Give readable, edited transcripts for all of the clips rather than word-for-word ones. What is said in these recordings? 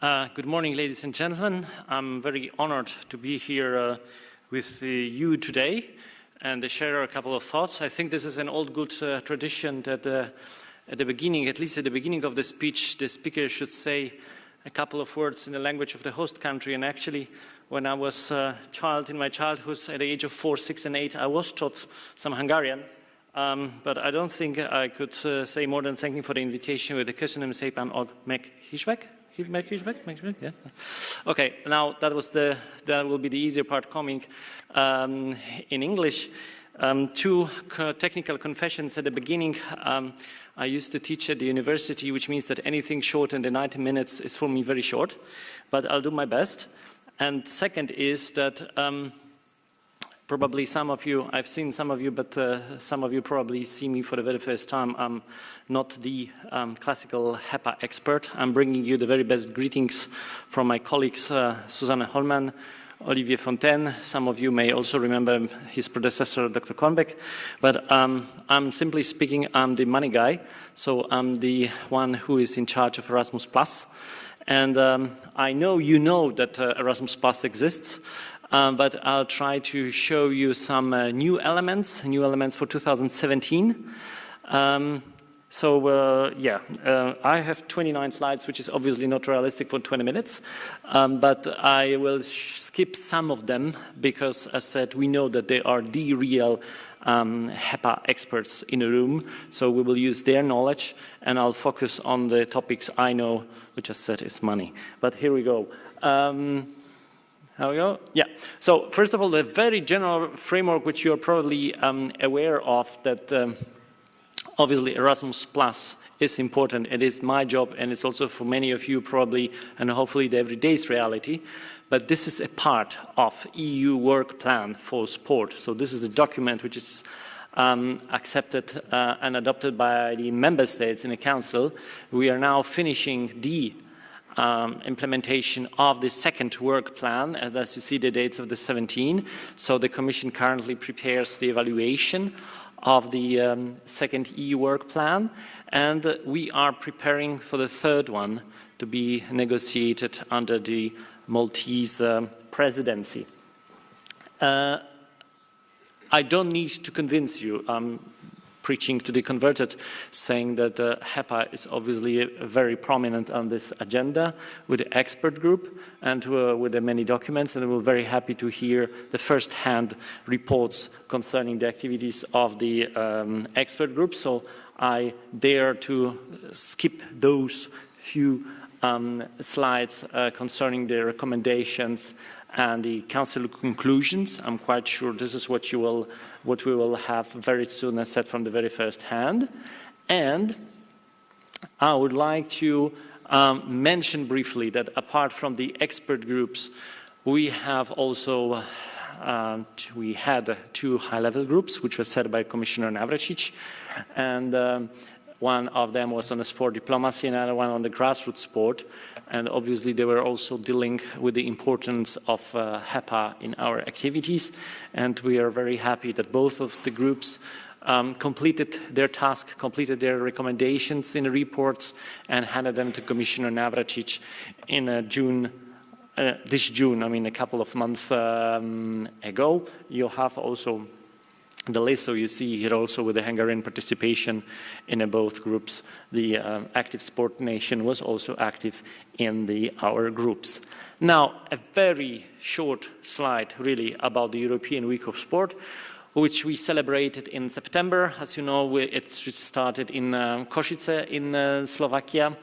Good morning, ladies and gentlemen. I'm very honored to be here with you today and to share a couple of thoughts. I think this is an old good tradition that at the beginning, at least at the beginning of the speech, the speaker should say a couple of words in the language of the host country. And actually, when I was a child in my childhood, at the age of 4, 6, and 8, I was taught some Hungarian. But I don't think I could say more than thank you for the invitation with the köszönöm szépen meghívtak. Yeah. Okay, now that will be the easier part coming in English. Two technical confessions at the beginning. I used to teach at the university, which means that anything shorter than 90 minutes is for me very short, but I'll do my best. And second is that probably some of you, I've seen some of you, but some of you probably see me for the very first time. I'm not the classical HIPE expert. I'm bringing you the very best greetings from my colleagues, Susanne Hollmann, Olivier Fontaine. Some of you may also remember his predecessor, Dr. Kornbeck. But I'm simply speaking, I'm the money guy. So I'm the one who is in charge of Erasmus+. And I know you know that Erasmus+ exists. But I'll try to show you some new elements for 2017. I have 29 slides, which is obviously not realistic for 20 minutes, but I will skip some of them because, as said, we know that they are the real HEPA experts in the room, so we will use their knowledge, and I'll focus on the topics I know, which, as said, is money. But here we go. There we go. Yeah. So first of all, the very general framework, which you're probably aware of, that obviously Erasmus Plus is important. It is my job, and it's also for many of you probably, and hopefully the everyday's reality. But this is a part of EU work plan for sport. So this is the document which is accepted and adopted by the member states in the Council. We are now finishing the implementation of the second work plan, and as you see the dates of the 17. So the Commission currently prepares the evaluation of the second EU work plan, and we are preparing for the third one to be negotiated under the Maltese presidency. I don't need to convince you. Preaching to the converted, saying that HEPA is obviously very prominent on this agenda with the expert group and with the many documents, and we're very happy to hear the first-hand reports concerning the activities of the expert group. So I dare to skip those few slides concerning the recommendations and the Council conclusions. I'm quite sure this is what we will have very soon, as said, from the very first hand. And I would like to mention briefly that apart from the expert groups, we have also we had two high-level groups, which were set by Commissioner Navracsics, and one of them was on the sport diplomacy and another one on the grassroots sport. And obviously they were also dealing with the importance of HEPA in our activities. And we are very happy that both of the groups completed their task, completed their recommendations in the reports, and handed them to Commissioner Navracsics in this June, I mean a couple of months ago. You have also the list, so you see here also with the Hungarian participation in both groups, the active sport nation was also active in our groups. Now, a very short slide really about the European Week of Sport, which we celebrated in September. As you know, it started in Košice in Slovakia.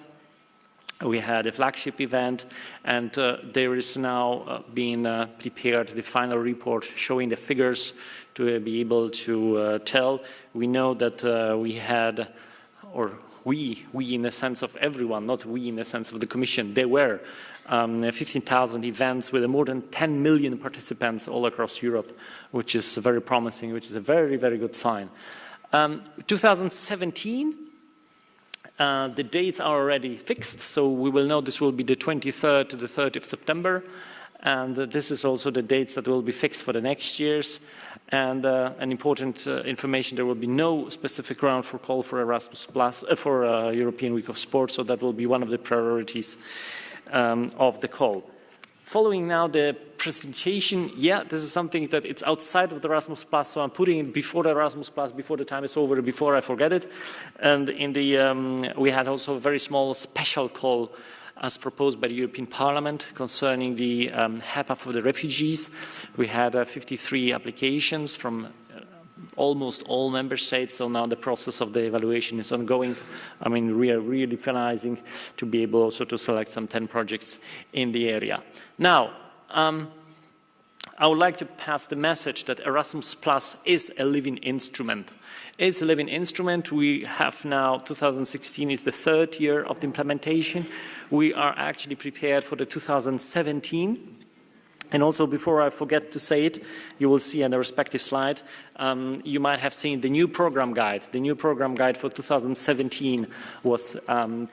We had a flagship event, and there is now being prepared the final report showing the figures to be able to tell. We know that we had, or we in the sense of everyone, not we in the sense of the Commission, there were 15,000 events with more than 10 million participants all across Europe, which is very promising, which is a very, very good sign. 2017, the dates are already fixed, so we will know this will be the 23rd to the 30th of September, and this is also the dates that will be fixed for the next years. And an important information, there will be no specific ground for call for Erasmus Plus, for European Week of Sport, so that will be one of the priorities of the call. Following now the presentation, yeah, this is something that it's outside of the Erasmus+, so I'm putting it before the Erasmus+, before the time is over, before I forget it. And in the, we had also a very small special call as proposed by the European Parliament concerning the HIPE for the refugees. We had 53 applications from almost all member states, so now the process of the evaluation is ongoing. I mean, we are really finalizing to be able also to select some 10 projects in the area. Now, I would like to pass the message that Erasmus Plus is a living instrument. It's a living instrument. We have now, 2016 is the 3rd year of the implementation. We are actually prepared for the 2017. And also, before I forget to say it, you will see on the respective slide, you might have seen the new program guide. The new program guide for 2017 was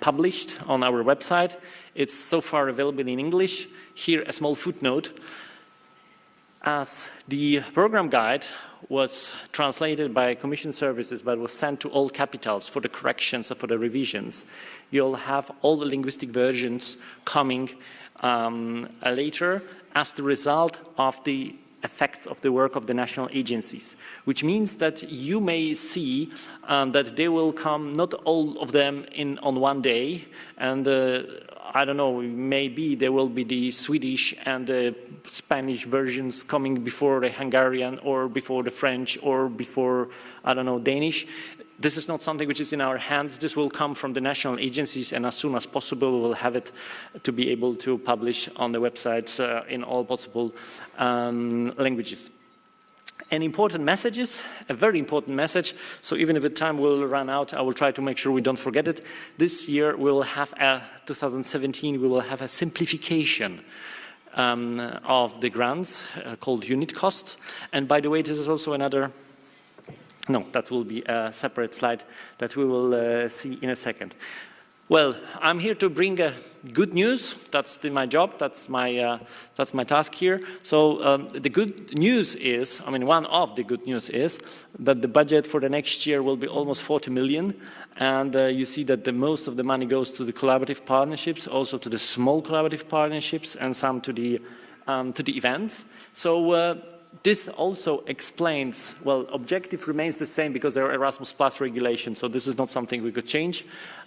published on our website. It's so far available in English. Here, a small footnote. As the program guide was translated by Commission services but was sent to all capitals for the corrections and for the revisions, you'll have all the linguistic versions coming later as the result of the effects of the work of the national agencies, which means that you may see that they will come, not all of them on one day, and I don't know, maybe there will be the Swedish and the Spanish versions coming before the Hungarian or before the French or before, I don't know, Danish. This is not something which is in our hands. This will come from the national agencies, and as soon as possible we'll have it to be able to publish on the websites in all possible languages. And important messages, a very important message, so even if the time will run out, I will try to make sure we don't forget it. This year we will have 2017, we will have a simplification of the grants called unit costs. And by the way, this is also another, no, that will be a separate slide that we will see in a second. Well, I'm here to bring good news. That's my job. That's my task here. So the good news is, I mean, one of the good news is that the budget for the next year will be almost 40 million. And you see that most of the money goes to the collaborative partnerships, also to the small collaborative partnerships, and some to the events. So this also explains, well, objective remains the same because there are Erasmus Plus regulations, so this is not something we could change.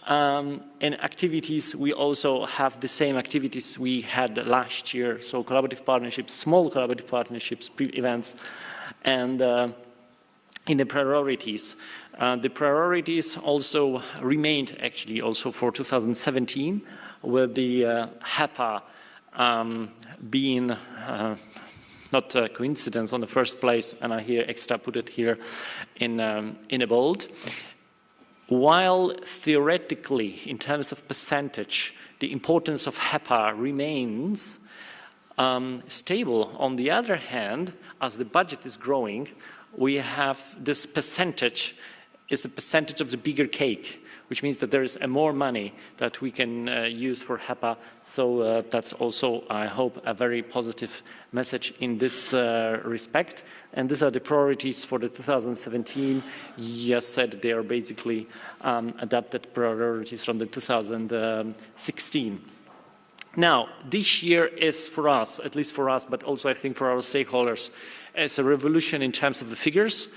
In activities, we also have the same activities we had last year, so collaborative partnerships, small collaborative partnerships, events, and in the priorities. The priorities also remained actually also for 2017, with the HIPE being not a coincidence on the first place, and I here extra put it here in a bold. While theoretically, in terms of percentage, the importance of HIPE remains stable, on the other hand, as the budget is growing, we have this percentage is a percentage of the bigger cake, which means that there is more money that we can use for HIPE. So that's also, I hope, a very positive message in this respect. And these are the priorities for the 2017. Yes, said they are basically adapted priorities from the 2016. Now, this year is for us, at least for us, but also I think for our stakeholders, it's a revolution in terms of the figures,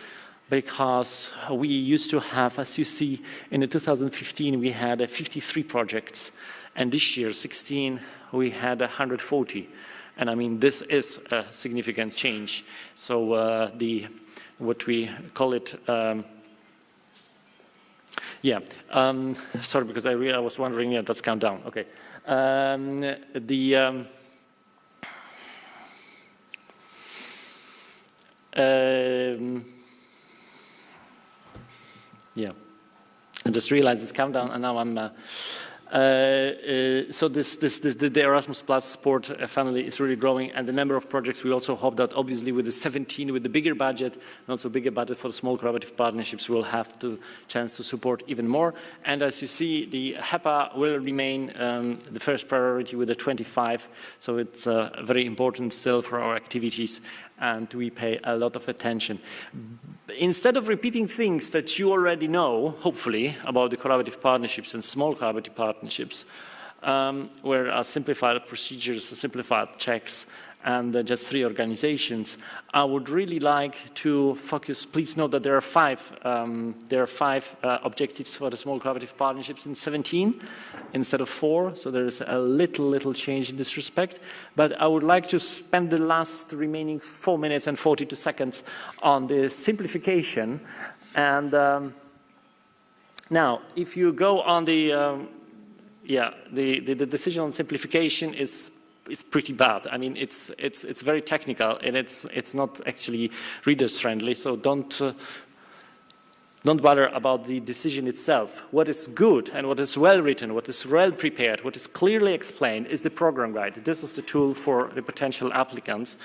because we used to have, as you see, in the 2015 we had 53 projects, and this year, 16, we had 140. And I mean, this is a significant change. So what we call it, sorry, because I was wondering, yeah, that's countdown, okay. Yeah, I just realized this countdown, and now I'm. So the Erasmus Plus sport family is really growing, and the number of projects. We also hope that obviously with the 17, with the bigger budget, and also bigger budget for the small collaborative partnerships, we'll have the chance to support even more. And as you see, the HIPE will remain the first priority with the 25. So it's very important still for our activities, and we pay a lot of attention. Instead of repeating things that you already know, hopefully, about the collaborative partnerships and small collaborative partnerships, where are simplified procedures, simplified checks, and just 3 organizations. I would really like to focus. Please note that there are 5 objectives for the small collaborative partnerships in 17 instead of 4. So there is a little change in this respect. But I would like to spend the last remaining 4 minutes and 42 seconds on the simplification. And now, if you go on the decision on simplification is pretty bad. I mean, it's very technical, and it's not actually readers friendly. So don't bother about the decision itself. What is good and what is well written, what is well prepared, what is clearly explained is the program guide. This is the tool for the potential applicants.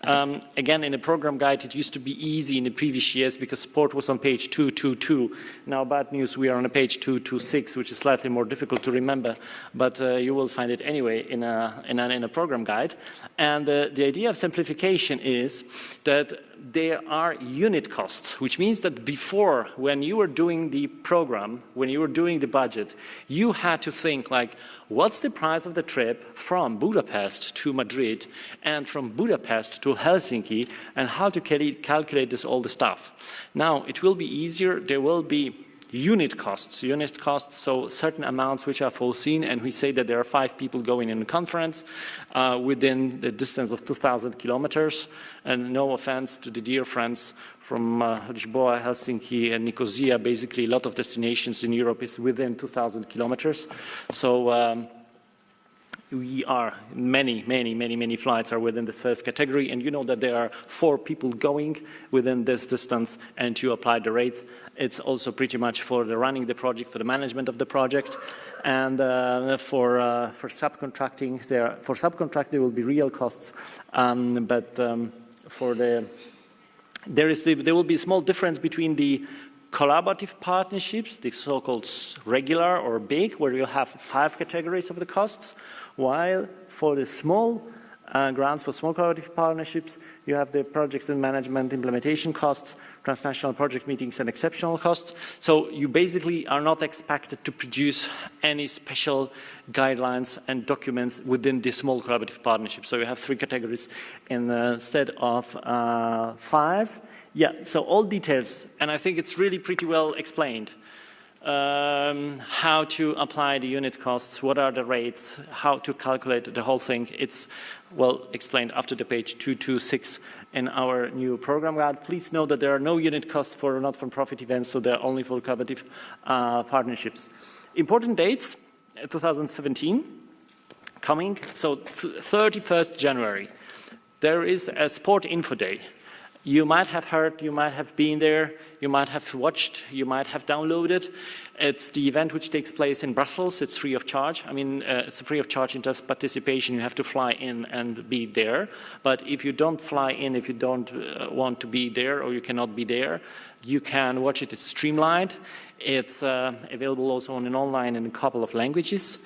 Again, in the program guide, it used to be easy in the previous years because sport was on page 222. Now, bad news, we are on a page 226, which is slightly more difficult to remember, but you will find it anyway in a program guide. And the idea of simplification is that there are unit costs, which means that before, when you were doing the program, when you were doing the budget, you had to think like, what's the price of the trip from Budapest to Madrid and from Budapest to Helsinki, and how to calculate this, all the stuff. Now, it will be easier. There will be unit costs, so certain amounts which are foreseen, and we say that there are 5 people going in the conference within the distance of 2,000 kilometers, and no offense to the dear friends from Lisboa, Helsinki, and Nicosia. Basically, a lot of destinations in Europe is within 2,000 kilometers. So we are, many flights are within this first category, and you know that there are 4 people going within this distance, and you apply the rates. It's also pretty much for the running the project, for the management of the project, and for subcontracting. For subcontract there will be real costs, but for there will be a small difference between the collaborative partnerships, the so-called regular or big, where you have 5 categories of the costs, while for the small grants for small collaborative partnerships, you have the project and management implementation costs, transnational project meetings, and exceptional costs. So you basically are not expected to produce any special guidelines and documents within the small collaborative partnership. So you have 3 categories instead of 5. Yeah, so all details, and I think it's really pretty well explained. How to apply the unit costs, what are the rates, how to calculate the whole thing. It's well explained after the page 226 in our new program guide. Please note that there are no unit costs for not-for-profit events, so they're only for collaborative partnerships. Important dates, 2017, coming, so 31st January. There is a Sport Info Day. You might have heard, you might have been there, you might have watched, you might have downloaded. It's the event which takes place in Brussels. It's free of charge. I mean, it's free of charge in terms of participation. You have to fly in and be there. But if you don't fly in, if you don't want to be there or you cannot be there, you can watch it. It's streamlined. It's available also on an online in a couple of languages.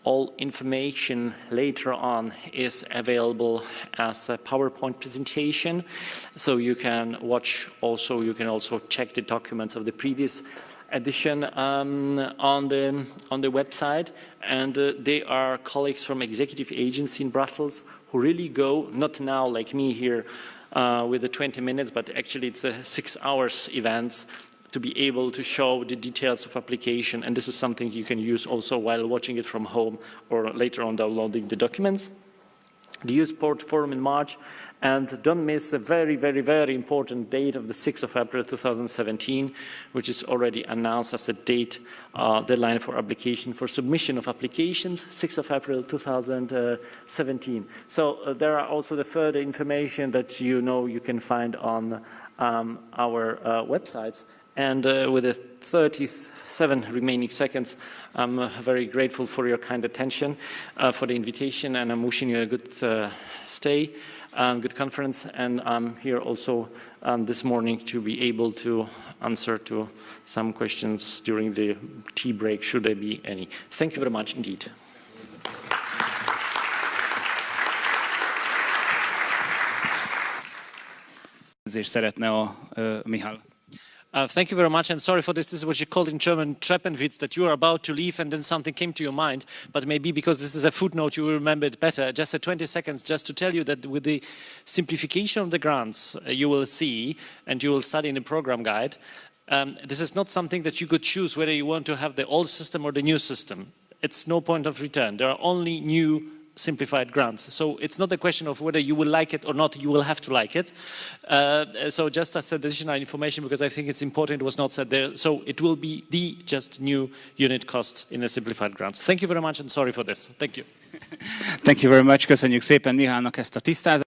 All information later on is available as a PowerPoint presentation, so you can watch also, you can also check the documents of the previous edition on the website, and they are colleagues from executive agency in Brussels who really go, not now like me here with the 20 minutes, but actually it's a 6 hours events, to be able to show the details of application, and this is something you can use also while watching it from home or later on downloading the documents. The Youth Sport Forum in March, and don't miss the very, very, very important date of the 6th of April 2017, which is already announced as a date, deadline for application, for submission of applications, 6th of April 2017. So there are also the further information that you know you can find on our websites. And with the 37 remaining seconds, I'm very grateful for your kind attention, for the invitation, and I'm wishing you a good stay, good conference, and I'm here also this morning to be able to answer to some questions during the tea break, should there be any. Thank you very much indeed. Ezért szeretne a Michal. Thank you very much, and sorry for this. This is what you call in German Treppenwitz, that you are about to leave and then something came to your mind. But maybe because this is a footnote, you will remember it better. Just 20 seconds, just to tell you that with the simplification of the grants, you will see, and you will study in the program guide, this is not something that you could choose whether you want to have the old system or the new system. It's no point of return. There are only new simplified grants. So it's not a question of whether you will like it or not, you will have to like it. So just as additional information, because I think it's important, it was not said there. So it will be the just new unit costs in the simplified grants. Thank you very much and sorry for this. Thank you. Thank you very much. Köszönjük szépen Mihalnak ezt a tisztázást.